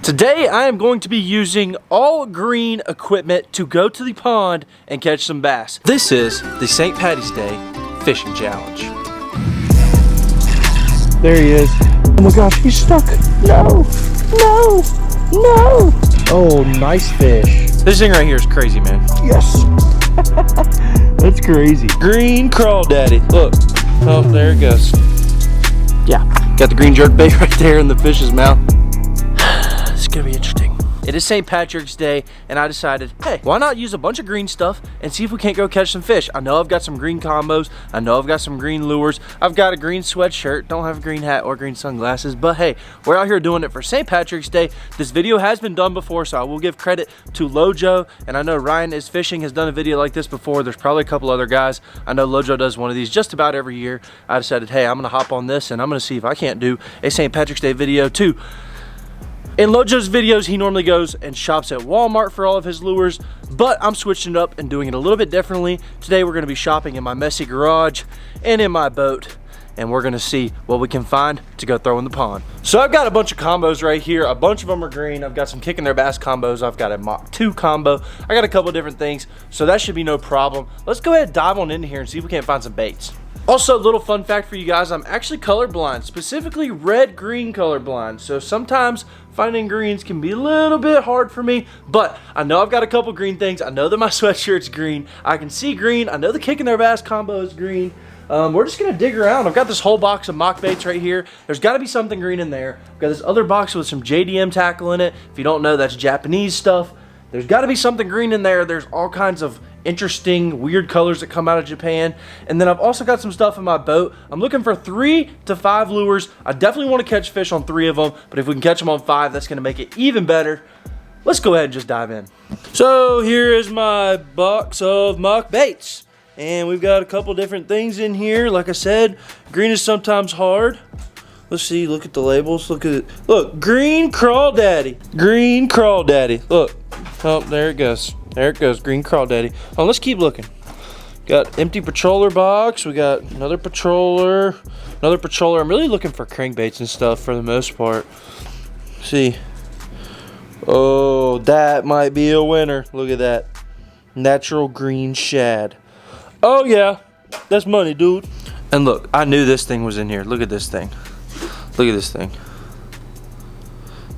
Today I am going to be using all green equipment to go to the pond and catch some bass. This is the St. Patty's Day Fishing Challenge. There he is. Oh my gosh, he's stuck. No, no, no. Oh, nice fish. This thing right here is crazy, man. Yes. That's crazy. Green crawdaddy. Look. Oh, there it goes. Yeah, got the green jerkbait right there in the fish's mouth. It's gonna be interesting. It is St. Patrick's Day, and I decided, hey, why not use a bunch of green stuff and see if we can't go catch some fish? I know I've got some green combos. I know I've got some green lures. I've got a green sweatshirt. Don't have a green hat or green sunglasses, but hey, we're out here doing it for St. Patrick's Day. This video has been done before, so I will give credit to Ocho, and I know Ryan is Fishing has done a video like this before. There's probably a couple other guys. I know Ocho does one of these just about every year. I decided, hey, I'm gonna hop on this and I'm gonna see if I can't do a St. Patrick's Day video too. In Ocho's videos, he normally goes and shops at Walmart for all of his lures, but I'm switching it up and doing it a little bit differently. Today, we're gonna be shopping in my messy garage and in my boat, and we're gonna see what we can find to go throw in the pond. So I've got a bunch of combos right here. A bunch of them are green. I've got some Kickintheirbass combos. I've got a Mach 2 combo. I got a couple different things, so that should be no problem. Let's go ahead and dive on into here and see if we can't find some baits. Also, a little fun fact for you guys, I'm actually colorblind, specifically red-green colorblind. So sometimes finding greens can be a little bit hard for me, but I know I've got a couple green things. I know that my sweatshirt's green. I can see green. I know the Kickintheirbass combo is green. We're just gonna dig around. I've got this whole box of Mach baits right here. There's gotta be something green in there. I've got this other box with some JDM tackle in it. If you don't know, that's Japanese stuff. There's gotta be something green in there. There's all kinds of interesting, weird colors that come out of Japan. And then I've also got some stuff in my boat. I'm looking for 3 to 5 lures. I definitely want to catch fish on 3 of them, but if we can catch them on 5, that's gonna make it even better. Let's go ahead and just dive in. So here is my box of Mach baits. And we've got a couple different things in here. Like I said, green is sometimes hard. Let's see, look at the labels, look at it. Look, green crawdaddy, green crawdaddy. Look, oh, there it goes. There it goes, green crawdaddy. Oh, let's keep looking. Got empty patroller box. We got another patroller, another patroller. I'm really looking for crankbaits and stuff for the most part. See. Oh, that might be a winner. Look at that. Natural green shad. Oh yeah, that's money, dude. And look, I knew this thing was in here. Look at this thing. Look at this thing.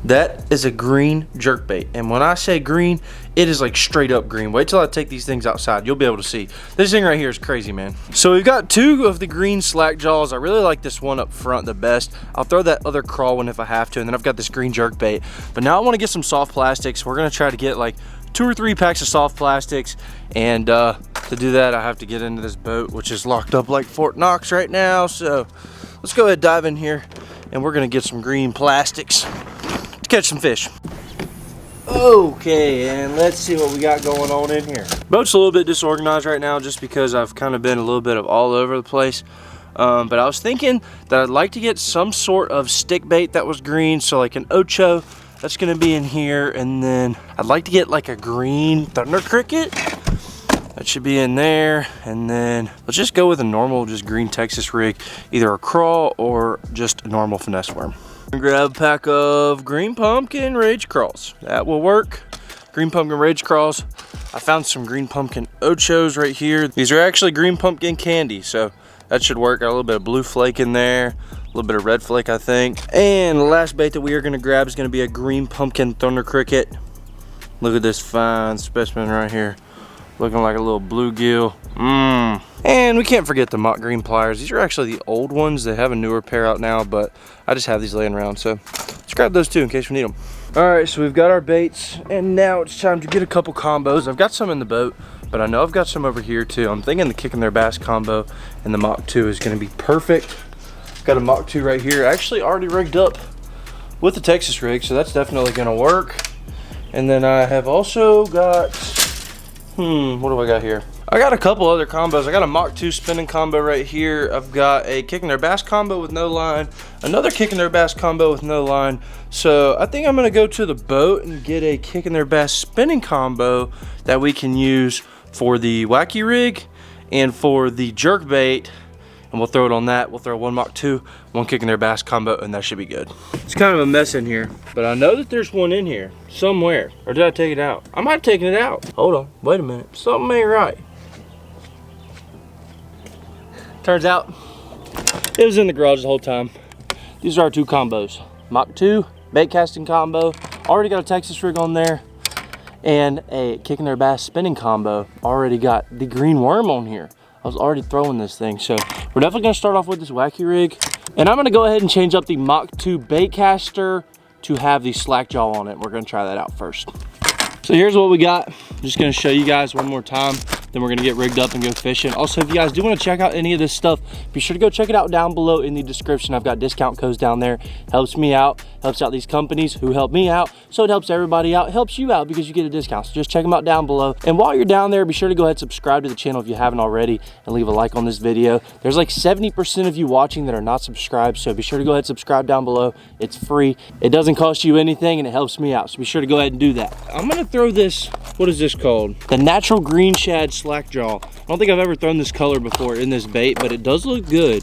That is a green jerkbait. And when I say green, it is like straight up green. Wait till I take these things outside. You'll be able to see. This thing right here is crazy, man. So we've got 2 of the green SlackJaws. I really like this one up front the best. I'll throw that other crawl one if I have to. And then I've got this green jerkbait. But now I want to get some soft plastics. We're going to try to get like 2 or 3 packs of soft plastics. And to do that, I have to get into this boat, which is locked up like Fort Knox right now. So let's go ahead and dive in here. And we're going to get some green plastics to catch some fish. Okay, and let's see what we got going on in here. Boat's a little bit disorganized right now just because I've kind of been a little bit of all over the place. But I was thinking that I'd like to get some sort of stick bait that was green, so like an Ocho, that's gonna be in here. And then I'd like to get like a green thunder cricket. That should be in there. And then let's just go with a normal, just green Texas rig, either a crawl or just a normal finesse worm. Grab a pack of green pumpkin rage crawls. That will work. Green pumpkin rage crawls. I found some green pumpkin Ochos right here. These are actually green pumpkin candy, so that should work. Got a little bit of blue flake in there, a little bit of red flake, I think. And the last bait that we are gonna grab is gonna be a green pumpkin thunder cricket. Look at this fine specimen right here. Looking like a little bluegill. And we can't forget the Mach green pliers. These are actually the old ones. They have a newer pair out now, but I just have these laying around. So let's grab those too in case we need them. All right, so we've got our baits, and now it's time to get a couple combos. I've got some in the boat, but I know I've got some over here too. I'm thinking the Kickintheirbass combo and the Mach 2 is gonna be perfect. Got a Mach 2 right here, actually already rigged up with the Texas rig, so that's definitely gonna work. And then I have also got, what do I got here? I got a couple other combos. I got a Mach 2 spinning combo right here. I've got a Kickintheirbass combo with no line, another Kickintheirbass combo with no line. So I think I'm gonna go to the boat and get a Kickintheirbass spinning combo that we can use for the wacky rig and for the jerkbait and we'll throw it on that. We'll throw one Mach 2, one Kickintheirbass combo, and that should be good. It's kind of a mess in here, but I know that there's one in here somewhere. Or did I take it out? I might have taken it out. Hold on, wait a minute. Something ain't right. Turns out it was in the garage the whole time. These are our 2 combos. Mach 2, bait casting combo. Already got a Texas rig on there. And a Kickintheirbass spinning combo. Already got the green worm on here. I was already throwing this thing. So we're definitely gonna start off with this wacky rig. And I'm gonna go ahead and change up the Mach 2 Baitcaster to have the SlackJaw on it. We're gonna try that out first. So here's what we got. I'm just gonna show you guys one more time. Then we're gonna get rigged up and go fishing. Also, if you guys do wanna check out any of this stuff, be sure to go check it out down below in the description. I've got discount codes down there. Helps me out, helps out these companies who help me out. So it helps everybody out, it helps you out because you get a discount. So just check them out down below. And while you're down there, be sure to go ahead and subscribe to the channel if you haven't already and leave a like on this video. There's like 70% of you watching that are not subscribed. So be sure to go ahead and subscribe down below. It's free. It doesn't cost you anything and it helps me out. So be sure to go ahead and do that. I'm gonna throw this, what is this called? The Natural Green Shad SlackJaw. I don't think I've ever thrown this color before in this bait, but it does look good.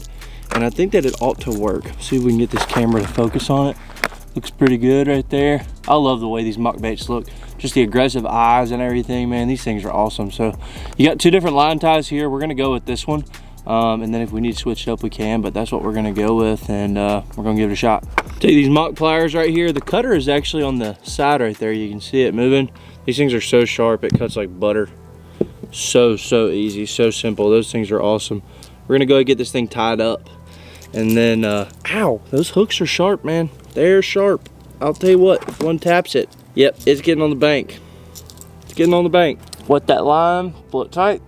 And I think that it ought to work. See if we can get this camera to focus on it. Looks pretty good right there. I love the way these muck baits look. Just the aggressive eyes and everything, man. These things are awesome. So you got 2 different line ties here. We're gonna go with this one. And then if we need to switch it up, we can, but that's what we're gonna go with, and we're gonna give it a shot. Take these Mach pliers right here. The cutter is actually on the side right there. You can see it moving. These things are so sharp, it cuts like butter. So easy, so simple. Those things are awesome. We're gonna go ahead and get this thing tied up. And then, ow, those hooks are sharp, man. They're sharp. I'll tell you what, if one taps it, yep, it's getting on the bank. It's getting on the bank. Wet that line, pull it tight,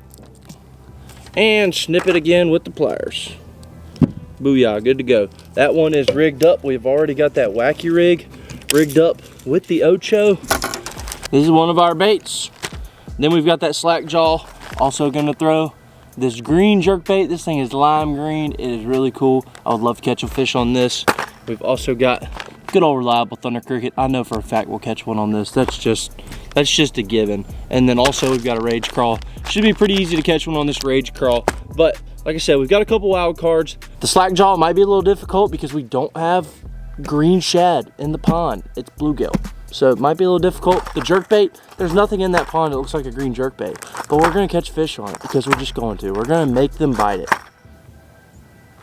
and snip it again with the pliers. Booyah, good to go. That one is rigged up. We've already got that wacky rig rigged up with the Ocho. This is one of our baits. Then we've got that SlackJaw, also gonna throw this green jerkbait. This thing is lime green. It is really cool. I would love to catch a fish on this. We've also got good old reliable Thunder Cricket. I know for a fact we'll catch one on this. That's just a given. And then also we've got a Rage Crawl. Should be pretty easy to catch one on this Rage Crawl. But like I said, we've got a couple wild cards. The SlackJaw might be a little difficult because we don't have green shad in the pond. It's bluegill. So it might be a little difficult. The jerkbait, there's nothing in that pond that looks like a green jerkbait. But we're gonna catch fish on it because we're just going to. We're gonna make them bite it.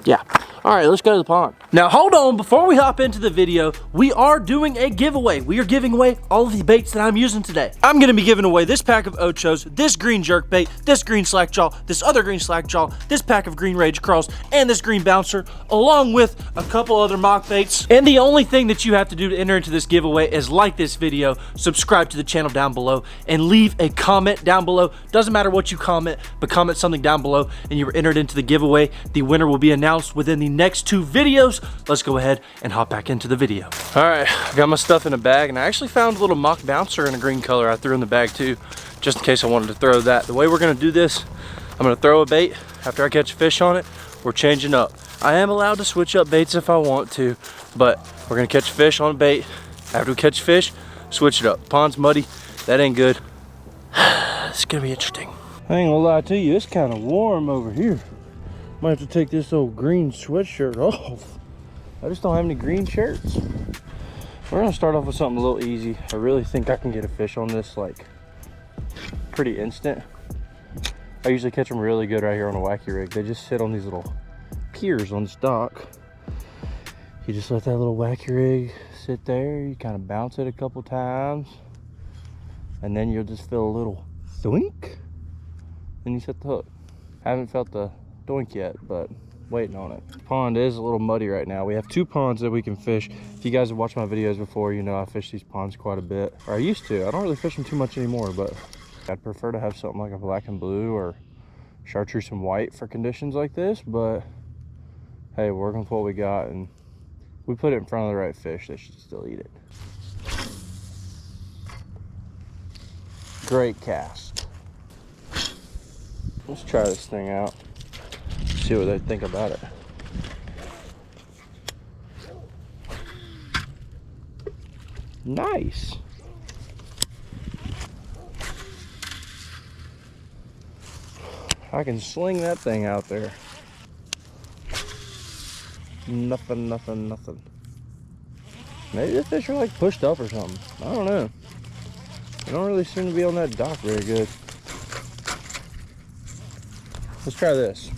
Yeah. All right, let's go to the pond. Now hold on, before we hop into the video, we are doing a giveaway. We are giving away all of the baits that I'm using today. I'm gonna be giving away this pack of Ochos, this green jerkbait, this green SlackJaw, this other green SlackJaw, this pack of green Rage Crawls, and this green bouncer, along with a couple other mock baits. And the only thing that you have to do to enter into this giveaway is like this video, subscribe to the channel down below, and leave a comment down below. Doesn't matter what you comment, but comment something down below, and you're entered into the giveaway. The winner will be announced within the next 2 videos. Let's go ahead and hop back into the video. All right, I got my stuff in a bag, and I actually found a little Mach bouncer in a green color I threw in the bag too, just in case I wanted to throw that. The way we're gonna do this, I'm gonna throw a bait. After I catch a fish on it, we're changing up. I am allowed to switch up baits if I want to, but we're gonna catch fish on a bait. After we catch fish, switch it up. Pond's muddy, that ain't good. It's gonna be interesting. I ain't gonna lie to you, it's kind of warm over here. Might have to take this old green sweatshirt off. I just don't have any green shirts. We're gonna start off with something a little easy. I really think I can get a fish on this like pretty instant. I usually catch them really good right here on a wacky rig. They just sit on these little piers on this dock. You just let that little wacky rig sit there. You kind of bounce it a couple times, and then you'll just feel a little thwink. Then you set the hook. I haven't felt the doink yet, but waiting on it. The pond is a little muddy right now. We have 2 ponds that we can fish. If you guys have watched my videos before, you know I fish these ponds quite a bit, or I used to. I don't really fish them too much anymore, but I'd prefer to have something like a black and blue or chartreuse and white for conditions like this. But hey, we're working with what we got, and we put it in front of the right fish, they should still eat it. Great cast. Let's try this thing out. See what they think about it. Nice. I can sling that thing out there. Nothing, nothing, nothing. Maybe the fish are like pushed up or something. I don't know. They don't really seem to be on that dock very good. Let's try this.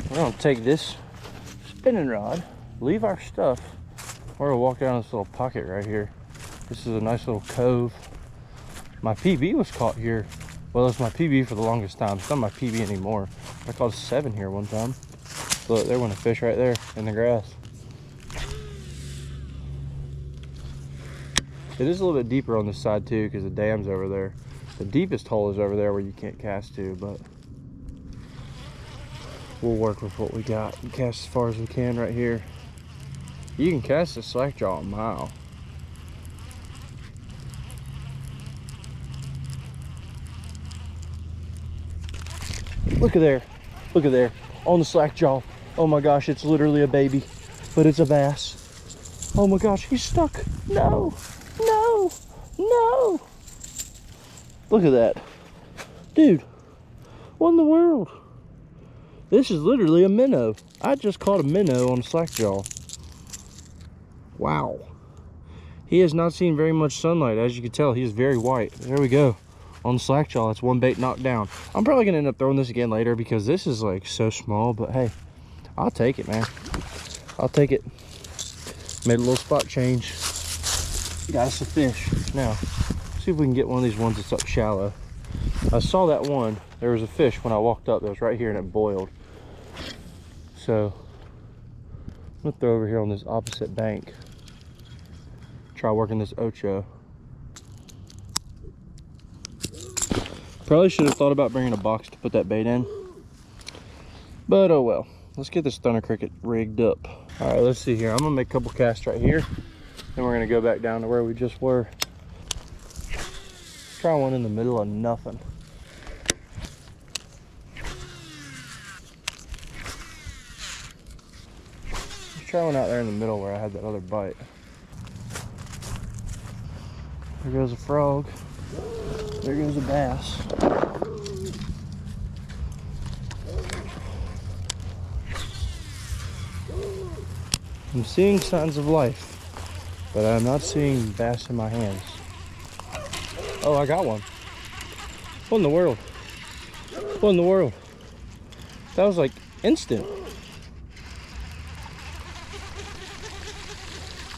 We're gonna take this spinning rod, leave our stuff. We're gonna walk down this little pocket right here. This is a nice little cove. My PB was caught here. Well, it was my PB for the longest time. It's not my PB anymore. I caught 7 here one time. Look, there went a fish right there in the grass. It is a little bit deeper on this side too because the dam's over there. The deepest hole is over there where you can't cast to, but we'll work with what we got and cast as far as we can right here. You can cast a SlackJaw a mile. Look at there. Look at there. On the SlackJaw. Oh my gosh, it's literally a baby, but it's a bass. Oh my gosh, he's stuck. No, no, no. Look at that. Dude, what in the world? This is literally a minnow. I just caught a minnow on a SlackJaw. Wow. He has not seen very much sunlight. As you can tell, he is very white. There we go. On the SlackJaw, that's one bait knocked down. I'm probably gonna end up throwing this again later because this is like so small, but hey, I'll take it, man. I'll take it. Made a little spot change. Got us a fish. Now, see if we can get one of these ones that's up shallow. I saw that one. There was a fish when I walked up that was right here and it boiled. So, I'm gonna throw over here on this opposite bank. Try working this Ocho. Probably should have thought about bringing a box to put that bait in. But oh well. Let's get this thunder cricket rigged up. All right, let's see here. I'm gonna make a couple casts right here. Then we're gonna go back down to where we just were. Try one in the middle of nothing. Let's try one out there in the middle where I had that other bite. There goes a frog. There goes a bass. I'm seeing signs of life, but I'm not seeing bass in my hands. Oh, I got one. What in the world? What in the world? That was like instant.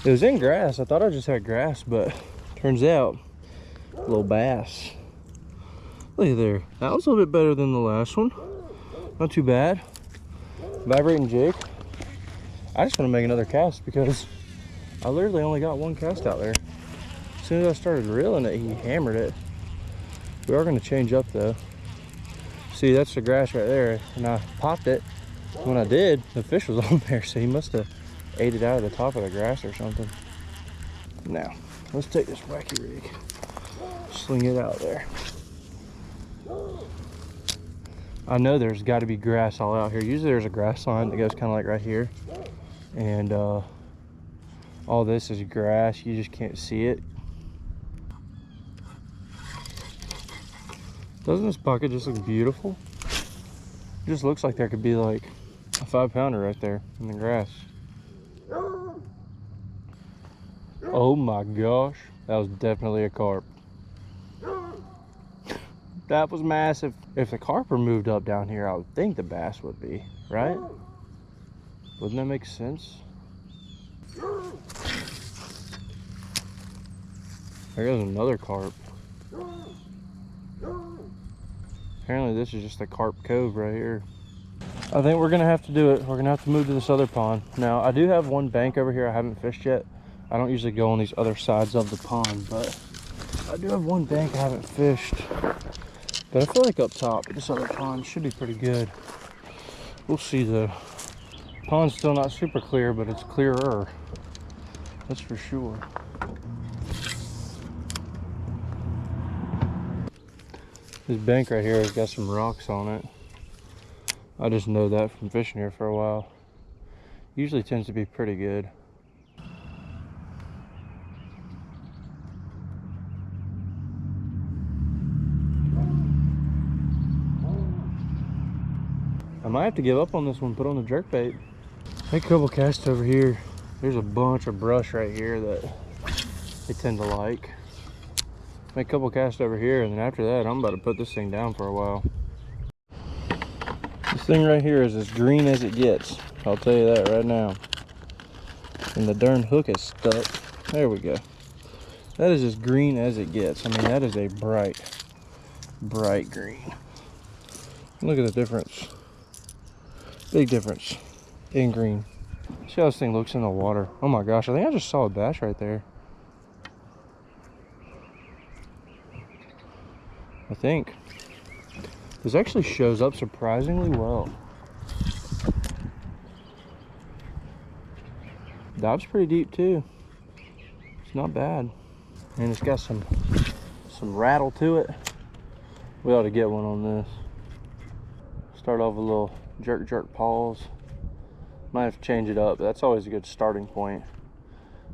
It was in grass. I thought I just had grass, but turns out a little bass. Look at there. That was a little bit better than the last one. Not too bad. Vibrating jig. I just want to make another cast because I literally only got one cast out there. As soon as I started reeling it, he hammered it. We are going to change up though. See, that's the grass right there, and I popped it. When I did, the fish was on there, so he must have ate it out of the top of the grass or something. Now, let's take this wacky rig, sling it out there. I know there's got to be grass all out here. Usually there's a grass line that goes kind of like right here, and all this is grass. You just can't see it. Doesn't this bucket just look beautiful? It just looks like there could be like a 5-pounder right there in the grass. Oh my gosh, that was definitely a carp. That was massive. If the carp were moved up down here, I would think the bass would be, right? Wouldn't that make sense? There goes another carp. Apparently this is just a carp cove right here. I think we're gonna have to do it. We're gonna have to move to this other pond. Now, I do have one bank over here I haven't fished yet. I don't usually go on these other sides of the pond, but I do have one bank I haven't fished. But I feel like up top, this other pond should be pretty good. We'll see though. Pond's still not super clear, but it's clearer. That's for sure. This bank right here has got some rocks on it. I just know that from fishing here for a while. Usually tends to be pretty good. I might have to give up on this one, put on the jerkbait. Make a couple casts over here. There's a bunch of brush right here that they tend to like. Make a couple casts over here, and then after that, I'm about to put this thing down for a while. This thing right here is as green as it gets. I'll tell you that right now. And the darn hook is stuck. There we go. That is as green as it gets. I mean, that is a bright green. Look at the difference. Big difference in green. See how this thing looks in the water. Oh my gosh, I think I just saw a bass right there. I think. This actually shows up surprisingly well. Dive's pretty deep too. It's not bad. And it's got some rattle to it. We ought to get one on this. Start off with a little jerk pause. Might have to change it up, but that's always a good starting point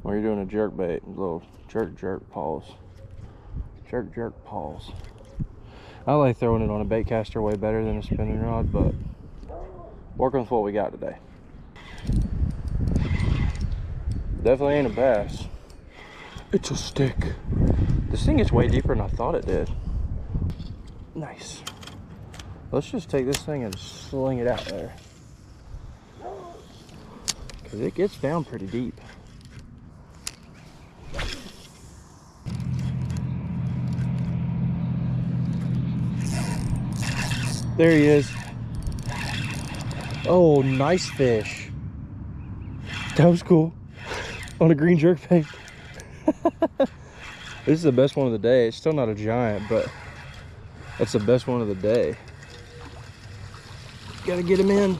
when you're doing a jerk bait. A little jerk pause. Jerk pause. I like throwing it on a baitcaster way better than a spinning rod, but working with what we got today. Definitely ain't a bass. It's a stick. This thing gets way deeper than I thought it did. Nice. Let's just take this thing and sling it out there, because it gets down pretty deep. There he is. Oh, nice fish. That was cool. On a green jerkbait. This is the best one of the day. It's still not a giant, but that's the best one of the day. Gotta get him in.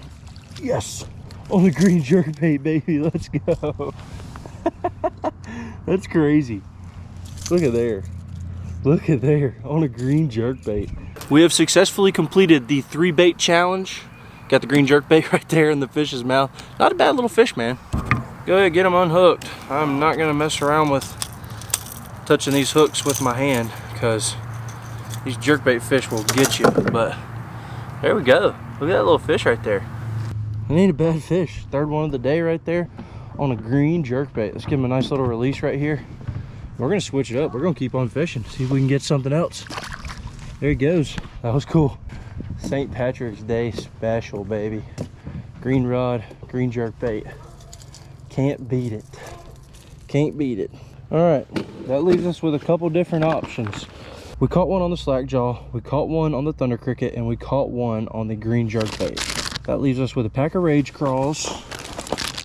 Yes. On the green jerkbait, baby. Let's go. That's crazy. Look at there. Look at there. On a green jerkbait. We have successfully completed the 3-bait challenge. Got the green jerkbait right there in the fish's mouth. Not a bad little fish, man. Go ahead, get him unhooked. I'm not gonna mess around with touching these hooks with my hand, because these jerkbait fish will get you. But there we go. Look at that little fish right there. It ain't a bad fish. Third one of the day right there on a green jerkbait. Let's give him a nice little release right here. We're gonna switch it up. We're gonna keep on fishing, see if we can get something else. There he goes. That was cool. St. Patrick's Day special, baby. Green rod, green jerkbait. Can't beat it. Can't beat it. All right, that leaves us with a couple different options. We caught one on the SlackJaw, we caught one on the Thunder Cricket, and we caught one on the green jerkbait. That leaves us with a pack of Rage Crawls,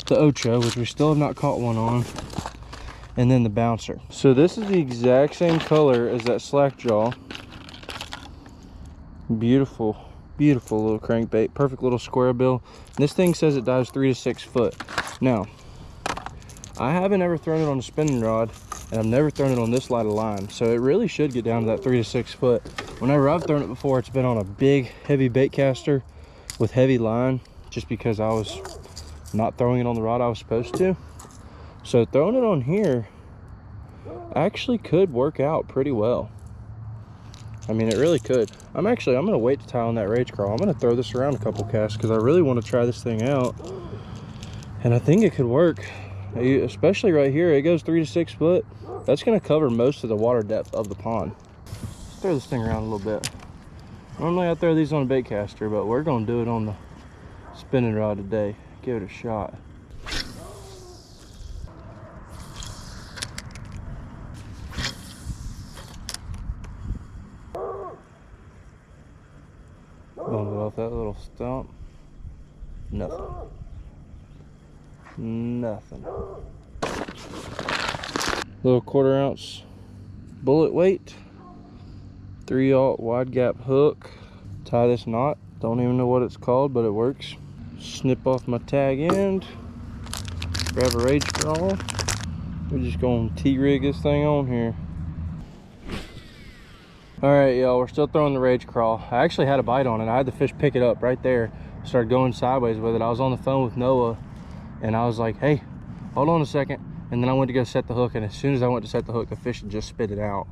the Ocho, which we still have not caught one on, and then the Bouncer. So this is the exact same color as that SlackJaw. Beautiful, beautiful little crankbait. Perfect little square bill. And this thing says it dives 3 to 6 foot. Now, I haven't ever thrown it on a spinning rod, and I've never thrown it on this light of line, so it really should get down to that 3 to 6 foot. Whenever I've thrown it before, it's been on a big heavy baitcaster with heavy line, just because I was not throwing it on the rod I was supposed to. So throwing it on here actually could work out pretty well. I mean, it really could. I'm gonna wait to tie on that Rage Crawl. I'm gonna throw this around a couple casts because I really want to try this thing out, and I think it could work. Especially right here, it goes 3 to 6 foot. That's gonna cover most of the water depth of the pond. Let's throw this thing around a little bit. Normally I throw these on a baitcaster, but we're gonna do it on the spinning rod today. Give it a shot. Bump it off that little stump. Nothing. Nothing. Little 1/4 ounce bullet weight, 3/0 wide gap hook. Tie this knot. Don't even know what it's called, but it works. Snip off my tag end. Grab a Rage Crawl. We're just gonna T-rig this thing on here. All right, y'all, we're still throwing the Rage Crawl. I actually had a bite on it. I had the fish pick it up right there. Started going sideways with it. I was on the phone with Noah, and I was like, hey, hold on a second. And then I went to go set the hook, and as soon as I went to set the hook, the fish had just spit it out.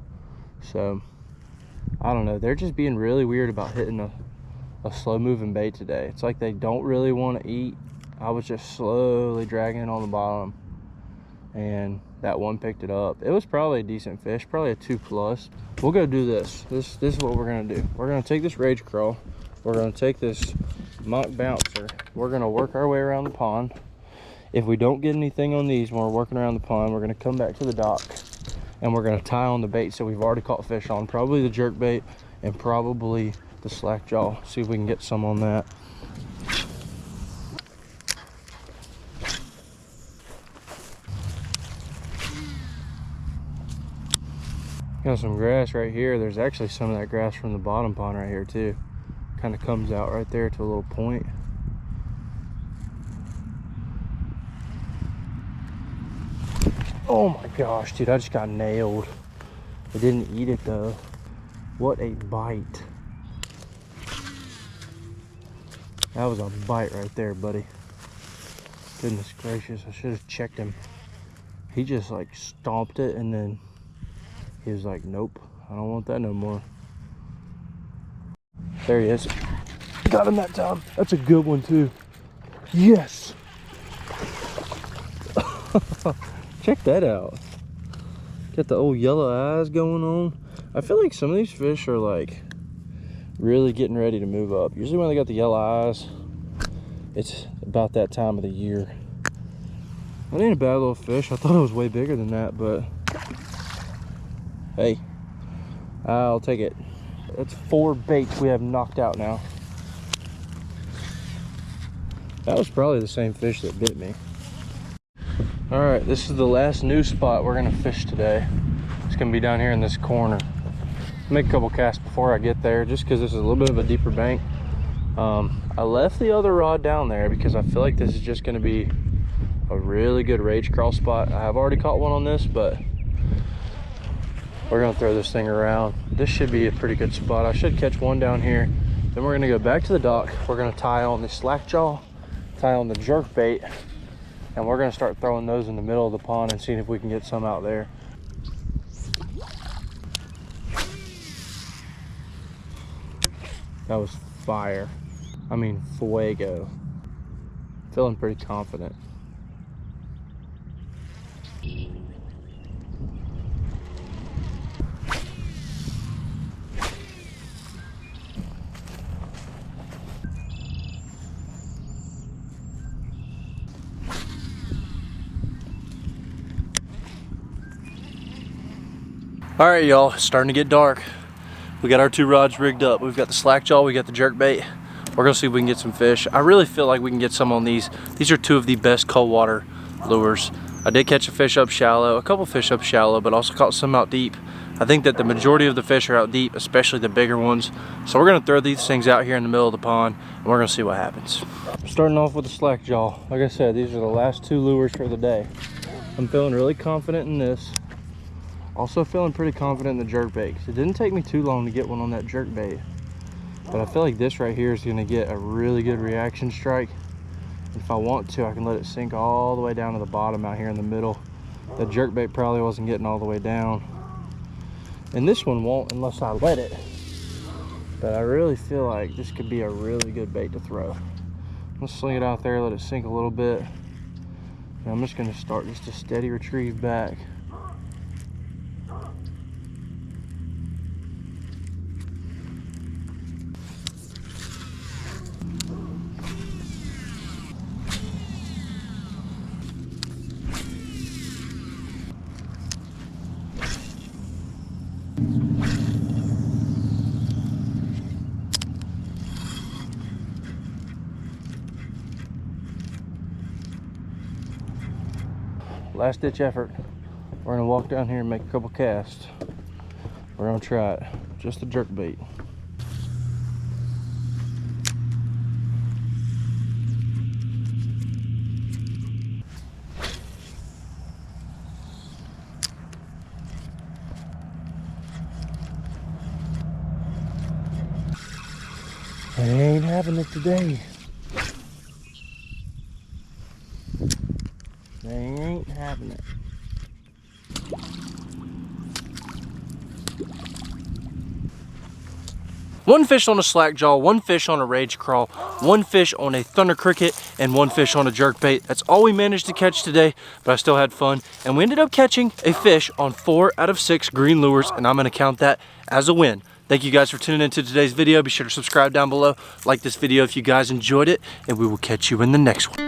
So, I don't know. They're just being really weird about hitting a slow-moving bait today. It's like they don't really want to eat, I was just slowly dragging it on the bottom, and that one picked it up. It was probably a decent fish, probably a 2+. We'll go do this. This is what we're gonna do. We're gonna take this rage crawl. We're gonna take this Mach bouncer. We're gonna work our way around the pond. If we don't get anything on these when we're working around the pond, we're gonna come back to the dock and we're gonna tie on the bait so we've already caught fish on. Probably the jerk bait and probably the SlackJaw. See if we can get some on that. Got some grass right here. There's actually some of that grass from the bottom pond right here too. Kind of comes out right there to a little point. Oh my gosh, dude, I just got nailed. I didn't eat it though. What a bite. That was a bite right there, buddy. Goodness gracious, I should have checked him. He just like stomped it and then he was like, nope, I don't want that no more. There he is. Got him that time. That's a good one too. Yes. Check that out. Got the old yellow eyes going on. I feel like some of these fish are like really getting ready to move up. Usually when they got the yellow eyes, it's about that time of the year. That ain't a bad little fish. I thought it was way bigger than that, but hey, I'll take it. That's 4 baits we have knocked out now. That was probably the same fish that bit me. All right, this is the last new spot we're gonna fish today. It's gonna be down here in this corner. Make a couple casts before I get there, just because this is a little bit of a deeper bank. I left the other rod down there because I feel like this is just gonna be a really good rage crawl spot. I have already caught one on this, but we're gonna throw this thing around. This should be a pretty good spot. I should catch one down here. Then we're gonna go back to the dock. We're gonna tie on the SlackJaw, tie on the jerk bait, and we're gonna start throwing those in the middle of the pond and seeing if we can get some out there. That was fire. I mean, fuego. Feeling pretty confident. All right, y'all, it's starting to get dark. We got our 2 rods rigged up. We've got the SlackJaw, we got the jerk bait. We're gonna see if we can get some fish. I really feel like we can get some on these. These are 2 of the best cold water lures. I did catch a fish up shallow, a couple fish up shallow, but also caught some out deep. I think that the majority of the fish are out deep, especially the bigger ones. So we're gonna throw these things out here in the middle of the pond and we're gonna see what happens. Starting off with the SlackJaw. Like I said, these are the last 2 lures for the day. I'm feeling really confident in this. Also feeling pretty confident in the jerkbait. It didn't take me too long to get one on that jerkbait, but I feel like this right here is gonna get a really good reaction strike. If I want to, I can let it sink all the way down to the bottom out here in the middle. The jerkbait probably wasn't getting all the way down, and this one won't unless I let it. But I really feel like this could be a really good bait to throw. Let's sling it out there, let it sink a little bit, and I'm just gonna start just a steady retrieve back. Last ditch effort. We're gonna walk down here and make a couple casts. We're gonna try it. Just a jerk bait. They ain't having it today. They ain't having it. 1 fish on a SlackJaw, 1 fish on a rage crawl, 1 fish on a thunder cricket, and 1 fish on a jerkbait. That's all we managed to catch today, but I still had fun. And we ended up catching a fish on 4 out of 6 green lures, and I'm gonna count that as a win. Thank you guys for tuning into today's video. Be sure to subscribe down below, like this video if you guys enjoyed it, and we will catch you in the next one.